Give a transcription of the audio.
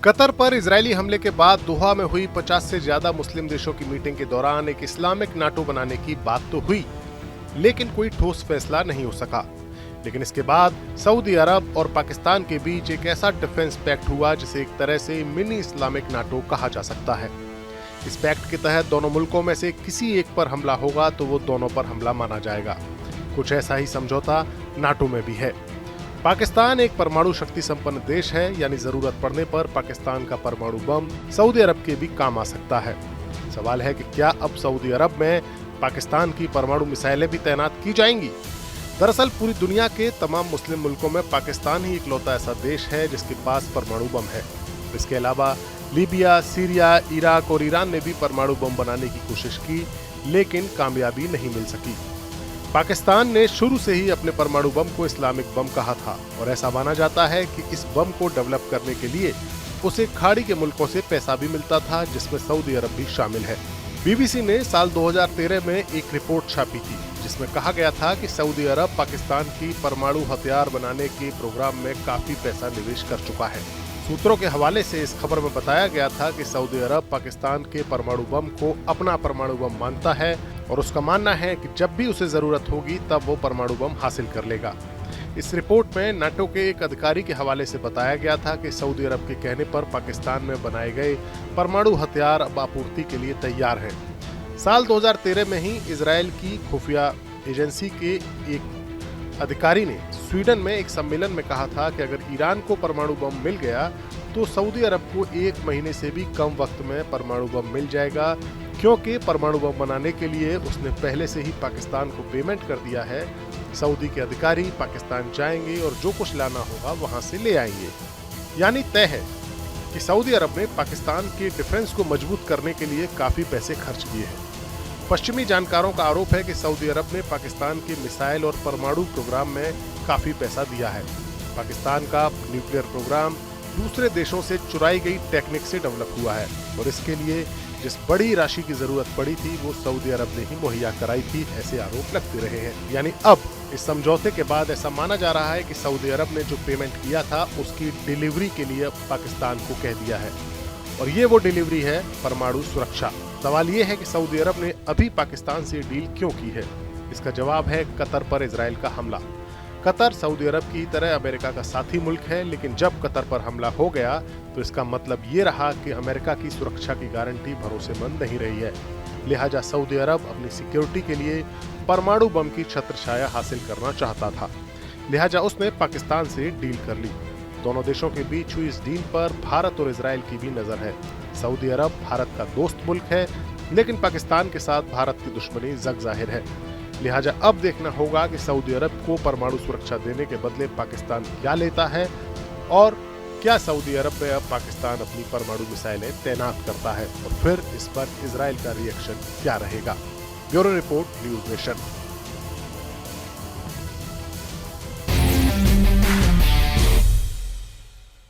Qatar पर Israeli हमले के बाद दोहा में हुई 50 से ज्यादा मुस्लिम देशों की मीटिंग के दौरान एक इस्लामिक नाटो बनाने की बात तो हुई, लेकिन कोई ठोस फैसला नहीं हो सका। लेकिन इसके बाद सऊदी अरब और पाकिस्तान के बीच एक ऐसा डिफेंस पैक्ट हुआ जिसे एक तरह से मिनी इस्लामिक नाटो कहा जा सकता है। इस पैक्ट के तहत दोनों मुल्कों में से किसी एक पर हमला होगा तो वो दोनों पर हमला माना जाएगा। कुछ ऐसा ही समझौता नाटो में भी है। पाकिस्तान एक परमाणु शक्ति संपन्न देश है, यानी जरूरत पड़ने पर पाकिस्तान का परमाणु बम सऊदी अरब के भी काम आ सकता है। सवाल है कि क्या अब सऊदी अरब में पाकिस्तान की परमाणु मिसाइलें भी तैनात की जाएंगी? दरअसल पूरी दुनिया के तमाम मुस्लिम मुल्कों में पाकिस्तान ही इकलौता ऐसा देश है जिसके पास परमाणु बम है। इसके अलावा लीबिया, सीरिया, इराक और ईरान ने भी परमाणु बम बनाने की कोशिश की, लेकिन कामयाबी नहीं मिल सकी। पाकिस्तान ने शुरू से ही अपने परमाणु बम को इस्लामिक बम कहा था और ऐसा माना जाता है कि इस बम को डेवलप करने के लिए उसे खाड़ी के मुल्कों से पैसा भी मिलता था, जिसमें सऊदी अरब भी शामिल है। बीबीसी ने साल 2013 में एक रिपोर्ट छापी थी जिसमें कहा गया था कि सऊदी अरब पाकिस्तान की परमाणु हथियार बनाने के प्रोग्राम में काफी पैसा निवेश कर चुका है। सूत्रों के हवाले से इस खबर में बताया गया था कि सऊदी अरब पाकिस्तान के परमाणु बम को अपना परमाणु बम मानता है और उसका मानना है कि जब भी उसे जरूरत होगी तब वो परमाणु बम हासिल कर लेगा। इस रिपोर्ट में नाटो के एक अधिकारी के हवाले से बताया गया था कि सऊदी अरब के कहने पर पाकिस्तान में बनाए गए परमाणु हथियार अब आपूर्ति के लिए तैयार हैं। साल 2013 में ही इजरायल की खुफिया एजेंसी के एक अधिकारी ने स्वीडन में एक सम्मेलन में कहा था कि अगर ईरान को परमाणु बम मिल गया तो सऊदी अरब को 1 महीने से भी कम वक्त में परमाणु बम मिल जाएगा, क्योंकि परमाणु बम बनाने के लिए उसने पहले से ही पाकिस्तान को पेमेंट कर दिया है। सऊदी के अधिकारी पाकिस्तान जाएंगे और जो कुछ लाना होगा वहां से ले आएंगे। यानी तय है कि सऊदी अरब ने पाकिस्तान के डिफेंस को मजबूत करने के लिए काफी पैसे खर्च किए हैं। पश्चिमी जानकारों का आरोप है कि सऊदी अरब ने पाकिस्तान के मिसाइल और परमाणु प्रोग्राम में काफी पैसा दिया है। पाकिस्तान का न्यूक्लियर प्रोग्राम दूसरे देशों से चुराई गई टेक्निक से डेवलप हुआ है और इसके लिए जिस बड़ी राशि की जरूरत पड़ी थी वो सऊदी अरब ने ही मुहैया कराई थी, ऐसे आरोप लगते रहे हैं। यानी अब इस समझौते के बाद ऐसा माना जा रहा है कि सऊदी अरब ने जो पेमेंट किया था उसकी डिलीवरी के लिए पाकिस्तान को कह दिया है और ये वो डिलीवरी है परमाणु सुरक्षा। सवाल ये है कि सऊदी अरब ने अभी पाकिस्तान से डील क्यों की है? इसका जवाब है कतर पर इजराइल का हमला। कतर सऊदी अरब की तरह अमेरिका का साथी मुल्क है, लेकिन जब कतर पर हमला हो गया तो इसका मतलब ये रहा कि अमेरिका की सुरक्षा की गारंटी भरोसेमंद नहीं रही है। लिहाजा सऊदी अरब अपनी सिक्योरिटी के लिए परमाणु बम की छत्रछाया हासिल करना चाहता था, लिहाजा उसने पाकिस्तान से डील कर ली। दोनों देशों के बीच हुई इस डील पर भारत और इजराइल की भी नजर है। सऊदी अरब भारत का दोस्त मुल्क है, लेकिन पाकिस्तान के साथ भारत की दुश्मनी जग जाहिर है। लिहाजा अब देखना होगा कि सऊदी अरब को परमाणु सुरक्षा देने के बदले पाकिस्तान क्या लेता है और क्या सऊदी अरब में अब पाकिस्तान अपनी परमाणु मिसाइलें तैनात करता है और फिर इस पर इजराइल का रिएक्शन क्या रहेगा। Bureau report, news nation.